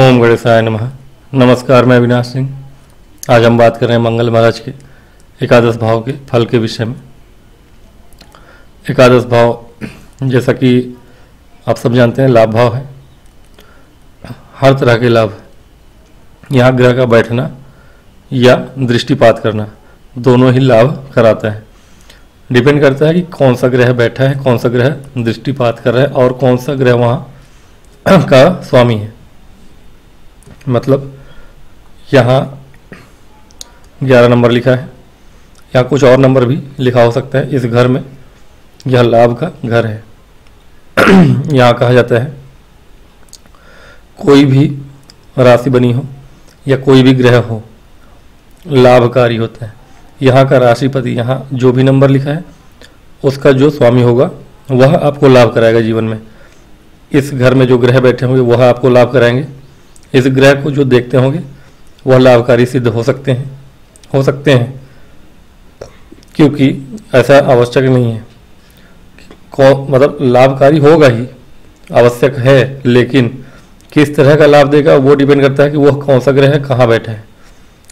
ओम गणेशाय नमः। नमस्कार, मैं अविनाश सिंह। आज हम बात कर रहे हैं मंगल महाराज के एकादश भाव के फल के विषय में। एकादश भाव जैसा कि आप सब जानते हैं लाभ भाव है, हर तरह के लाभ। यहाँ ग्रह का बैठना या दृष्टिपात करना दोनों ही लाभ कराता है। डिपेंड करता है कि कौन सा ग्रह बैठा है, कौन सा ग्रह दृष्टिपात कर रहा है और कौन सा ग्रह वहाँ का स्वामी है। मतलब यहाँ 11 नंबर लिखा है, या कुछ और नंबर भी लिखा हो सकता है। इस घर में यह लाभ का घर है। यहाँ कहा जाता है कोई भी राशि बनी हो या कोई भी ग्रह हो लाभकारी होता है। यहाँ का राशिपति, यहाँ जो भी नंबर लिखा है उसका जो स्वामी होगा वह आपको लाभ कराएगा जीवन में। इस घर में जो ग्रह बैठे होंगे वह आपको लाभ कराएंगे। इस ग्रह को जो देखते होंगे वह लाभकारी सिद्ध हो सकते हैं, क्योंकि ऐसा आवश्यक नहीं है। मतलब लाभकारी होगा ही, आवश्यक है, लेकिन किस तरह का लाभ देगा वो डिपेंड करता है कि वह कौन सा ग्रह है, कहाँ बैठा है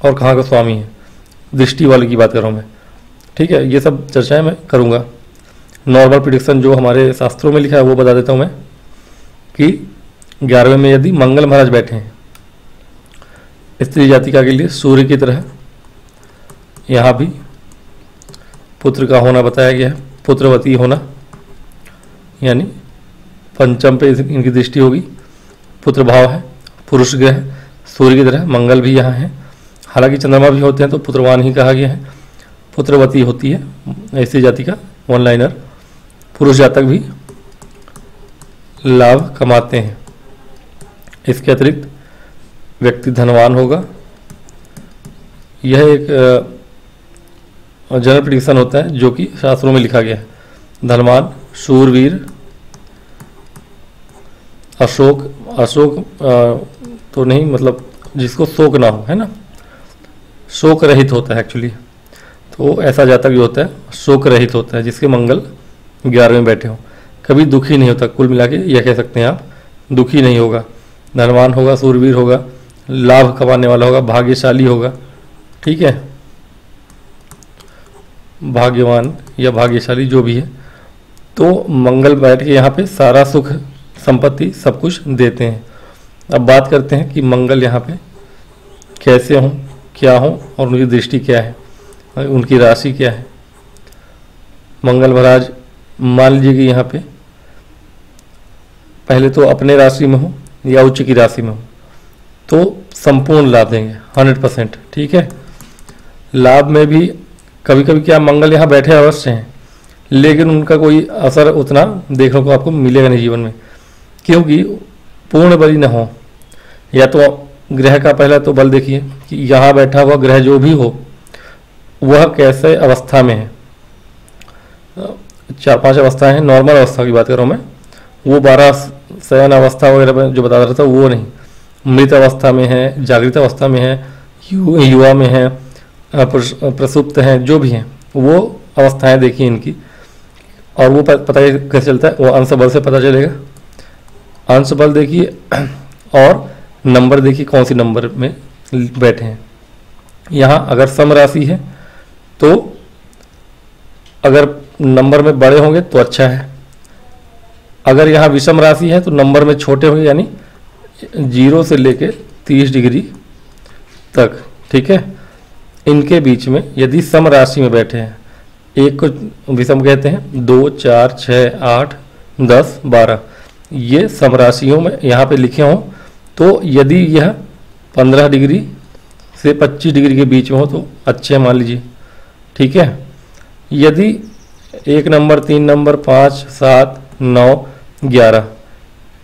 और कहाँ का स्वामी है। दृष्टि वाले की बात कर रहा हूँ मैं, ठीक है। ये सब चर्चाएं मैं करूँगा। नॉर्मल प्रिडिक्शन जो हमारे शास्त्रों में लिखा है वो बता देता हूँ मैं कि 11वें में यदि मंगल महाराज बैठे हैं स्त्री जातिका के लिए सूर्य की तरह, यहाँ भी पुत्र का होना बताया गया है, पुत्रवती होना, यानी पंचम पे इनकी दृष्टि होगी। पुत्र भाव है, पुरुष ग्रह सूर्य की तरह, मंगल भी यहाँ है। हालांकि चंद्रमा भी होते हैं तो पुत्रवान ही कहा गया है। पुत्रवती होती है स्त्री जाति का वन लाइनर। पुरुष जातक भी लाभ कमाते हैं। इसके अतिरिक्त व्यक्ति धनवान होगा। यह एक जनरल प्रेडिक्शन होता है जो कि शास्त्रों में लिखा गया है। धनवान, शूरवीर, अशोक तो नहीं, मतलब जिसको शोक ना हो, है ना, शोक रहित होता है एक्चुअली। तो ऐसा जातक जो होता है शोक रहित होता है, जिसके मंगल 11वें में बैठे हो, कभी दुखी नहीं होता। कुल मिला के यह कह सकते हैं आप, दुखी नहीं होगा। धनवान होगा, सूरवीर होगा, लाभ कमाने वाला होगा, भाग्यशाली होगा, ठीक है, भाग्यवान या भाग्यशाली जो भी है। तो मंगल बैठ के यहाँ पे सारा सुख संपत्ति सब कुछ देते हैं। अब बात करते हैं कि मंगल यहाँ पे कैसे हों, क्या हों और उनकी दृष्टि क्या है, उनकी राशि क्या है। मंगल महाराज मान लीजिए कि यहाँ पे पहले तो अपने राशि में हो या उच्च की राशि में हो तो संपूर्ण लाभ देंगे 100%, ठीक है। लाभ में भी कभी कभी क्या मंगल यहाँ बैठे अवश्य हैं, लेकिन उनका कोई असर उतना देखने को आपको मिलेगा नहीं जीवन में, क्योंकि पूर्ण बली न हो। या तो ग्रह का पहला तो बल देखिए कि यहाँ बैठा हुआ ग्रह जो भी हो वह कैसे अवस्था में है। 4-5 अवस्थाएं हैं, नॉर्मल अवस्था की बात कर रहा हूँ मैं। वो 12 शयन अवस्था वगैरह जो बता रहा था वो नहीं। मृत अवस्था में है, जागृत अवस्था में है, युवा में है, प्रसुप्त हैं, जो भी हैं वो अवस्थाएं देखिए इनकी। और वो पता कैसे चलता है, वो अंश बल से पता चलेगा। अंश बल देखिए और नंबर देखिए कौन सी नंबर में बैठे हैं। यहाँ अगर सम राशि है तो अगर नंबर में बड़े होंगे तो अच्छा है। अगर यहाँ विषम राशि है तो नंबर में छोटे होंगे, यानी 0 से लेके 30 डिग्री तक, ठीक है। इनके बीच में यदि सम राशि में बैठे हैं, एक को विषम कहते हैं, 2, 4, 6, 8, 10, 12, ये सम राशियों में यहाँ पे लिखे हों तो यदि यह 15 डिग्री से 25 डिग्री के बीच में हो तो अच्छे मान लीजिए, ठीक है। यदि 1 नंबर, 3 नंबर, 5, 7, 9, 11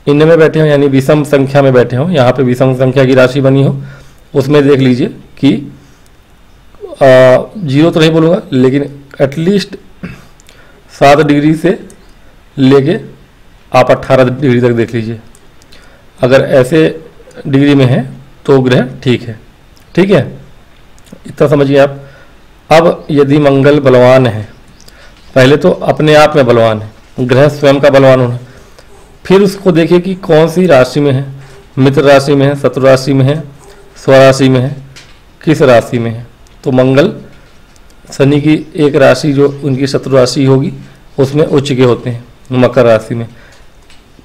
इनमें बैठे हो, यानी विषम संख्या में बैठे हो, यहाँ पे विषम संख्या की राशि बनी हो, उसमें देख लीजिए कि 0 तो नहीं बोलूँगा, लेकिन एटलीस्ट 7 डिग्री से लेके आप 18 डिग्री तक देख लीजिए। अगर ऐसे डिग्री में है तो ग्रह ठीक है, ठीक है, इतना समझिए आप। अब यदि मंगल बलवान है, पहले तो अपने आप में बलवान है, ग्रह स्वयं का बलवान होना, फिर उसको देखिए कि कौन सी राशि में है, मित्र राशि में है, शत्रु राशि में है, स्वराशि में है, किस राशि में है? तो मंगल शनि की एक राशि जो उनकी शत्रु राशि होगी उसमें उच्च के होते हैं, मकर राशि में।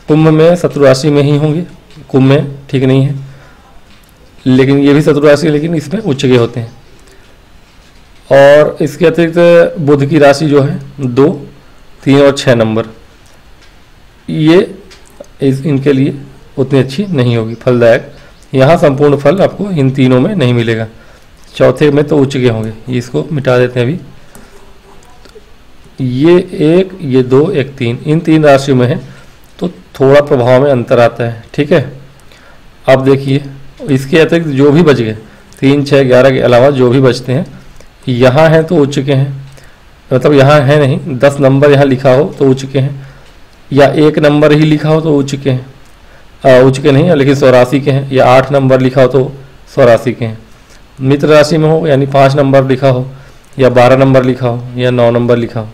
कुंभ में शत्रु राशि में ही होंगे, कुंभ में ठीक नहीं है, लेकिन ये भी शत्रु राशि है, लेकिन इसमें उच्च के होते हैं। और इसके अतिरिक्त बुध की राशि जो है 2, 3 और 6 नंबर, ये इनके लिए उतनी अच्छी नहीं होगी फलदायक। यहाँ संपूर्ण फल आपको इन तीनों में नहीं मिलेगा। चौथे में तो उच्च के होंगे, ये इसको मिटा देते हैं अभी। ये 1, ये 2, 1, 3, इन 3 राशियों में है तो थोड़ा प्रभाव में अंतर आता है। ठीक है, अब देखिए इसके अतिरिक्त जो भी बच गए 3, 6, 11 के अलावा जो भी बचते हैं यहाँ हैं तो उच्च के हैं, मतलब यहाँ है नहीं, 10 नंबर यहाँ लिखा हो तो उच्च के हैं, या 1 नंबर ही लिखा हो तो उच्च के हैं, उच्च के नहीं है लेकिन स्वराशि के हैं, या 8 नंबर लिखा हो तो स्वराशि के हैं। मित्र राशि में हो यानी 5 नंबर लिखा हो, या 12 नंबर लिखा हो, या 9 नंबर लिखा हो।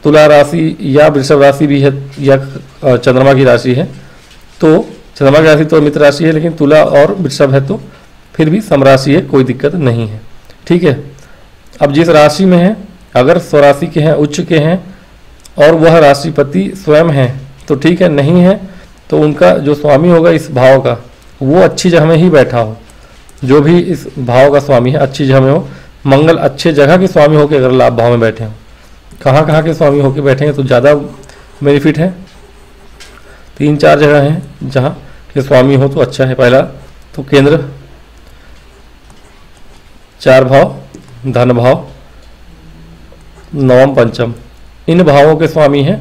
तुला राशि या वृषभ राशि भी है, या चंद्रमा की राशि है तो चंद्रमा की राशि तो मित्र राशि है, लेकिन तुला और वृषभ है तो फिर भी समराशि है, कोई दिक्कत नहीं है। ठीक है, अब जिस राशि में है अगर स्वराशि के हैं, उच्च के हैं और वह राशिपति स्वयं है तो ठीक है, नहीं है तो उनका जो स्वामी होगा इस भाव का वो अच्छी जगह में ही बैठा हो, जो भी इस भाव का स्वामी है अच्छी जगह में हो। मंगल अच्छे जगह के स्वामी होकर अगर लाभ भाव में बैठे हों, कहाँ कहाँ के स्वामी होकर बैठे हैं तो ज़्यादा बेनिफिट है। 3-4 जगह हैं जहाँ के स्वामी हो तो अच्छा है। पहला तो केंद्र, 4 भाव, धन भाव, 9, 5, इन भावों के स्वामी हैं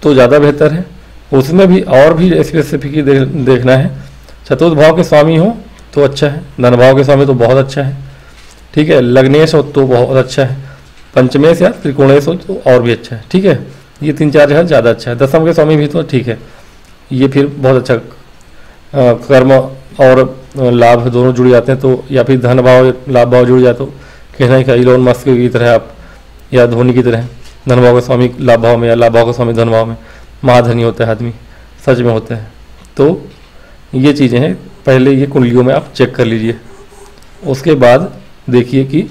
तो ज़्यादा बेहतर है। उसमें भी और भी स्पेसिफिक देखना है। चतुर्थ भाव के स्वामी हो तो अच्छा है, धन भाव के स्वामी तो बहुत अच्छा है। ठीक है, लग्नेश हो तो बहुत अच्छा है, पंचमेश या त्रिकोणेश हो तो और भी अच्छा है। ठीक है, ये 3-4 जगह ज़्यादा अच्छा है। दसम के स्वामी भी तो ठीक है, ये फिर बहुत अच्छा कर्म और लाभ दोनों जुड़ जाते हैं तो, या फिर धन भाव लाभ भाव जुड़ जाए तो कहना ही इलोन मस्क की तरह आप या धोनी की तरह धन भाव का स्वामी लाभ भाव में या लाभ भाव का स्वामी धन भाव में, महाधनी होता है आदमी, सच में होता है। तो ये चीज़ें हैं, पहले ये कुंडलियों में आप चेक कर लीजिए, उसके बाद देखिए कि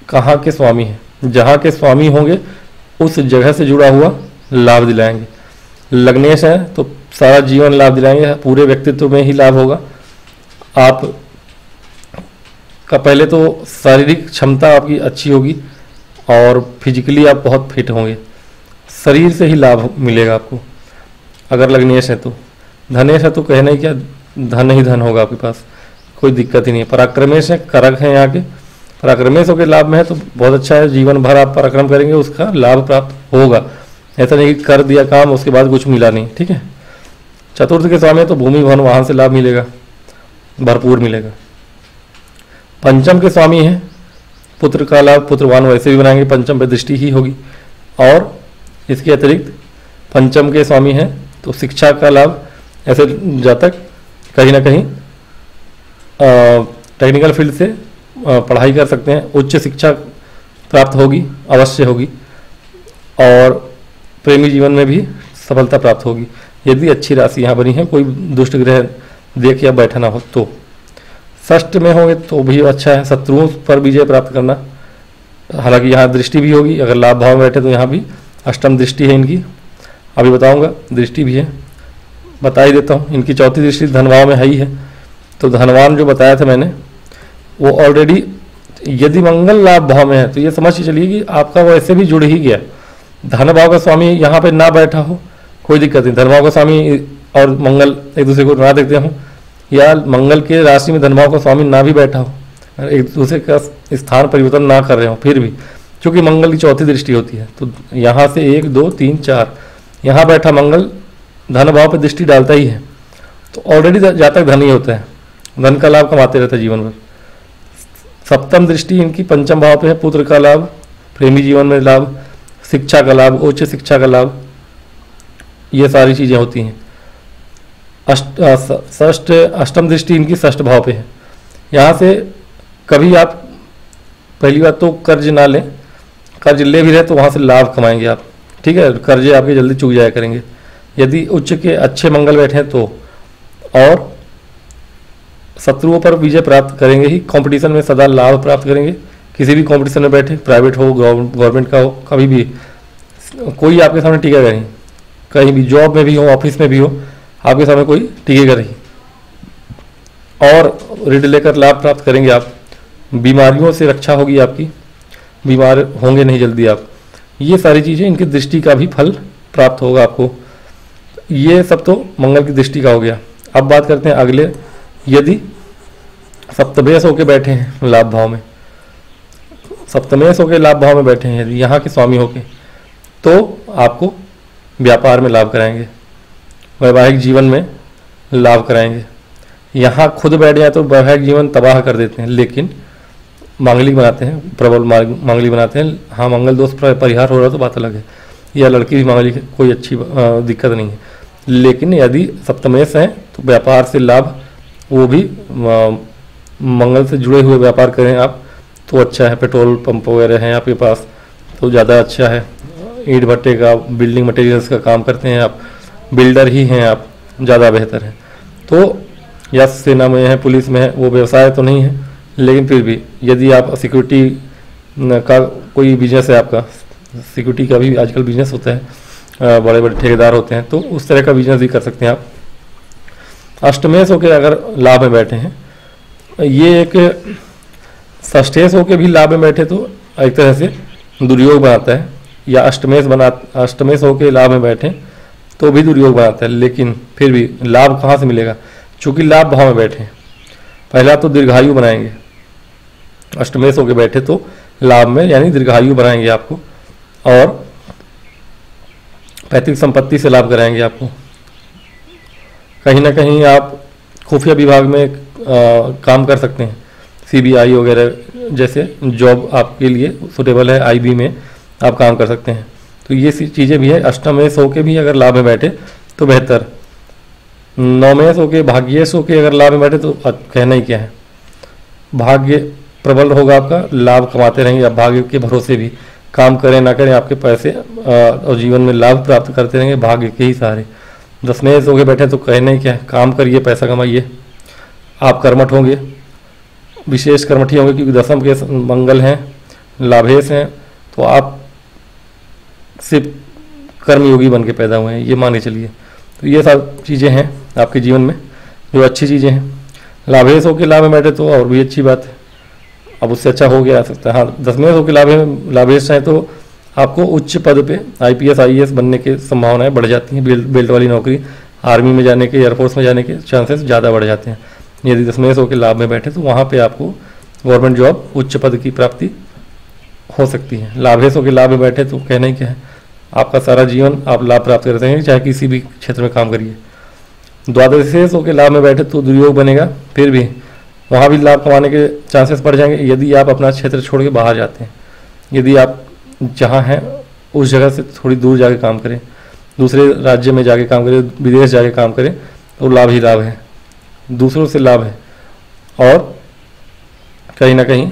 कहाँ के स्वामी हैं। जहाँ के स्वामी होंगे उस जगह से जुड़ा हुआ लाभ दिलाएंगे। लग्नेश है तो सारा जीवन लाभ दिलाएंगे, पूरे व्यक्तित्व में ही लाभ होगा। आप का पहले तो शारीरिक क्षमता आपकी अच्छी होगी और फिजिकली आप बहुत फिट होंगे, शरीर से ही लाभ मिलेगा आपको अगर लग्नेश है तो। धनेश है तो कहना ही क्या, धन ही धन होगा आपके पास, कोई दिक्कत ही नहीं है। पराक्रमेश है, करक है यहाँ के, पराक्रमेश होकर लाभ में है तो बहुत अच्छा है, जीवन भर आप पराक्रम करेंगे उसका लाभ प्राप्त होगा। ऐसा नहीं कि कर दिया काम उसके बाद कुछ मिला नहीं। ठीक है, चतुर्थ के स्वामी है तो भूमि भवन वाहन से लाभ मिलेगा, भरपूर मिलेगा। पंचम के स्वामी है, पुत्र का लाभ पुत्रवान वैसे भी बनाएंगे, पंचम पे दृष्टि ही होगी। और इसके अतिरिक्त पंचम के स्वामी है तो शिक्षा का लाभ, ऐसे जातक कहीं ना कहीं टेक्निकल फील्ड से पढ़ाई कर सकते हैं, उच्च शिक्षा प्राप्त होगी, अवश्य होगी, और प्रेमी जीवन में भी सफलता प्राप्त होगी यदि अच्छी राशि यहाँ बनी है, कोई दुष्ट ग्रह देख या बैठा ना हो तो। षष्ठ में होंगे तो भी अच्छा है, शत्रुओं पर विजय प्राप्त करना। हालांकि यहाँ दृष्टि भी होगी, अगर लाभ भाव में बैठे तो यहाँ भी अष्टम दृष्टि है इनकी, अभी बताऊंगा, दृष्टि भी है, बता ही देता हूँ। इनकी चौथी दृष्टि धनभाव में है ही है, तो धनवान जो बताया था मैंने वो ऑलरेडी यदि मंगल लाभ भाव में है तो ये समझ के चलिए कि आपका वैसे भी जुड़ ही गया। धन भाव का स्वामी यहाँ पे ना बैठा हो कोई दिक्कत नहीं, धन भाव का स्वामी और मंगल एक दूसरे को ना देखते हो, या मंगल के राशि में धन भाव का स्वामी ना भी बैठा हो, एक दूसरे का स्थान परिवर्तन ना कर रहे हो, फिर भी क्योंकि मंगल की चौथी दृष्टि होती है तो यहाँ से 1, 2, 3, 4 यहाँ बैठा मंगल धन भाव पर दृष्टि डालता ही है तो ऑलरेडी जातक धन ही होता है, धन का लाभ कमाते रहता है जीवन भर। सप्तम दृष्टि इनकी पंचम भाव पे है, पुत्र का लाभ, प्रेमी जीवन में लाभ, शिक्षा का लाभ, उच्च शिक्षा का लाभ, ये सारी चीज़ें होती हैं। अष्टम दृष्टि इनकी षष्ठ भाव पे है। यहाँ से कभी आप पहली बात तो कर्ज ना लें, कर्ज ले भी रहे तो वहाँ से लाभ कमाएंगे आप। ठीक है, कर्जे आपके जल्दी चूक जाया करेंगे। यदि उच्च के अच्छे मंगल बैठे हैं तो, और शत्रुओं पर विजय प्राप्त करेंगे ही। कंपटीशन में सदा लाभ प्राप्त करेंगे। किसी भी कंपटीशन में बैठे, प्राइवेट हो, गवर्नमेंट का हो, कभी भी कोई आपके सामने टिकेगा नहीं। कहीं भी जॉब में भी हो, ऑफिस में भी हो, आपके सामने कोई टिकेगा नहीं। और ऋण लेकर लाभ प्राप्त करेंगे आप। बीमारियों से रक्षा होगी आपकी, बीमार होंगे नहीं जल्दी आप। ये सारी चीज़ें, इनकी दृष्टि का भी फल प्राप्त होगा आपको। ये सब तो मंगल की दृष्टि का हो गया। अब बात करते हैं अगले, यदि सप्तमेश होकर बैठे हैं लाभ भाव में, सप्तमेश होकर लाभ भाव में बैठे हैं यदि यहाँ के स्वामी होके, तो आपको व्यापार में लाभ कराएंगे, वैवाहिक जीवन में लाभ कराएंगे। यहाँ खुद बैठ जाए तो वैवाहिक जीवन तबाह कर देते हैं, लेकिन मांगलिक बनाते हैं, प्रबल मांगलिक बनाते हैं। हाँ, मंगल दोष परिहार हो रहा तो बात अलग है, या लड़की भी मांगलिक है, कोई अच्छी दिक्कत नहीं है। लेकिन यदि सप्तमेश हैं तो व्यापार से लाभ, वो भी मंगल से जुड़े हुए व्यापार करें आप तो अच्छा है। पेट्रोल पंप वगैरह हैं आपके पास तो ज़्यादा अच्छा है। ईंट भट्टे का, बिल्डिंग मटेरियल्स का काम करते हैं आप, बिल्डर ही हैं आप, ज़्यादा बेहतर है। तो या सेना में है, पुलिस में है, वो व्यवसाय तो नहीं है, लेकिन फिर भी यदि आप सिक्योरिटी का कोई बिजनेस है आपका, सिक्योरिटी का भी आजकल बिजनेस होता है, बड़े बड़े ठेकेदार होते हैं, तो उस तरह का बिजनेस भी कर सकते हैं आप। अष्टमेश होकर अगर लाभ में बैठे हैं, ये एक षष्ठेश होकर भी लाभ में बैठे तो एक तरह से दुर्योग बनाता है, या अष्टमेश होकर लाभ में बैठे तो भी दुर्योग बनाता है। लेकिन फिर भी लाभ कहाँ से मिलेगा, चूंकि लाभ भाव में बैठे हैं। पहला तो दीर्घायु बनाएंगे, अष्टमेश होकर बैठे तो लाभ में, यानी दीर्घायु बनाएंगे आपको, और पैतृक संपत्ति से लाभ कराएंगे आपको। कहीं ना कहीं आप खुफिया विभाग में काम कर सकते हैं, CBI वगैरह जैसे जॉब आपके लिए सुटेबल है, IB में आप काम कर सकते हैं। तो ये चीज़ें भी है। अष्टमेश होके भी अगर लाभ में बैठे तो बेहतर। नवमेश होके, भाग्येश होके अगर लाभ में बैठे तो कहना ही क्या है। भाग्य प्रबल होगा आपका, लाभ कमाते रहेंगे आप, भाग्य के भरोसे भी काम करें ना करें, आपके पैसे और जीवन में लाभ प्राप्त करते रहेंगे भाग्य के ही सहारे। दशमेश होके बैठे तो कहना ही क्या है, काम करिए, पैसा कमाइए। आप कर्मठ होंगे, विशेष कर्मठी होंगे, क्योंकि दशम के मंगल हैं, लाभेश हैं, तो आप सिर्फ कर्मयोगी बन के पैदा हुए हैं, ये मान के चलिए। तो ये सब चीज़ें हैं आपके जीवन में जो अच्छी चीज़ें हैं। लाभेश होकर लाभ में बैठे तो और भी अच्छी बात है, अब उससे अच्छा हो गया आ सकता है। हाँ, दशमेश होकर लाभेश हैं तो आपको उच्च पद पे IPS IAS बनने की संभावनाएं बढ़ जाती हैं। बेल्ट वाली नौकरी, आर्मी में जाने के, एयरफोर्स में जाने के चांसेस ज़्यादा बढ़ जाते हैं। यदि दशमेश होकर लाभ में बैठे तो वहाँ पे आपको गवर्नमेंट जॉब, उच्च पद की प्राप्ति हो सकती है। लाभेश होकर लाभ में बैठे तो कहना ही क्या है, आपका सारा जीवन आप लाभ प्राप्त करते हैं, चाहे किसी भी क्षेत्र में काम करिए। द्वादशेश होकर लाभ में बैठे तो दुर्योग बनेगा, फिर भी वहाँ भी लाभ कमाने के चांसेस बढ़ जाएंगे यदि आप अपना क्षेत्र छोड़ के बाहर जाते हैं। यदि आप जहाँ हैं उस जगह से थोड़ी दूर जाके काम करें, दूसरे राज्य में जाके काम करें, विदेश जाके काम करें, तो लाभ ही लाभ है, दूसरों से लाभ है। और कहीं ना कहीं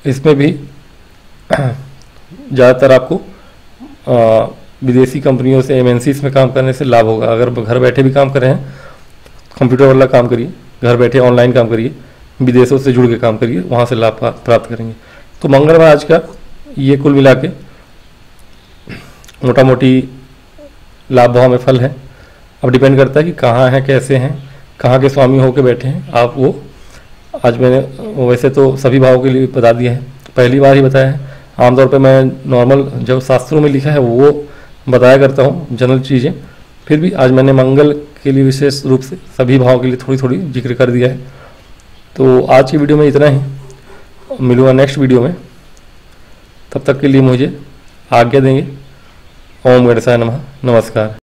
इसमें भी ज़्यादातर आपको विदेशी कंपनियों से, MNCs में काम करने से लाभ होगा। अगर घर बैठे भी काम कर रहे हैं, कंप्यूटर वाला काम करिए, घर बैठे ऑनलाइन काम करिए, विदेशों से जुड़ के काम करिए, वहाँ से लाभ प्राप्त करेंगे। तो मंगल में आज का ये कुल मिला के मोटा मोटी लाभ भाव में फल है। अब डिपेंड करता है कि कहाँ हैं, कैसे हैं, कहाँ के स्वामी होकर बैठे हैं आप। वो आज मैंने वैसे तो सभी भावों के लिए बता दिया है, पहली बार ही बताया है। आमतौर पे मैं नॉर्मल जो शास्त्रों में लिखा है वो बताया करता हूँ, जनरल चीज़ें। फिर भी आज मैंने मंगल के लिए विशेष रूप से सभी भावों के लिए थोड़ी थोड़ी जिक्र कर दिया है। तो आज की वीडियो में इतना ही, मिलूँगा नेक्स्ट वीडियो में। तब तक के लिए मुझे आज्ञा देंगे। ओम गणेशाय नमः। नमस्कार।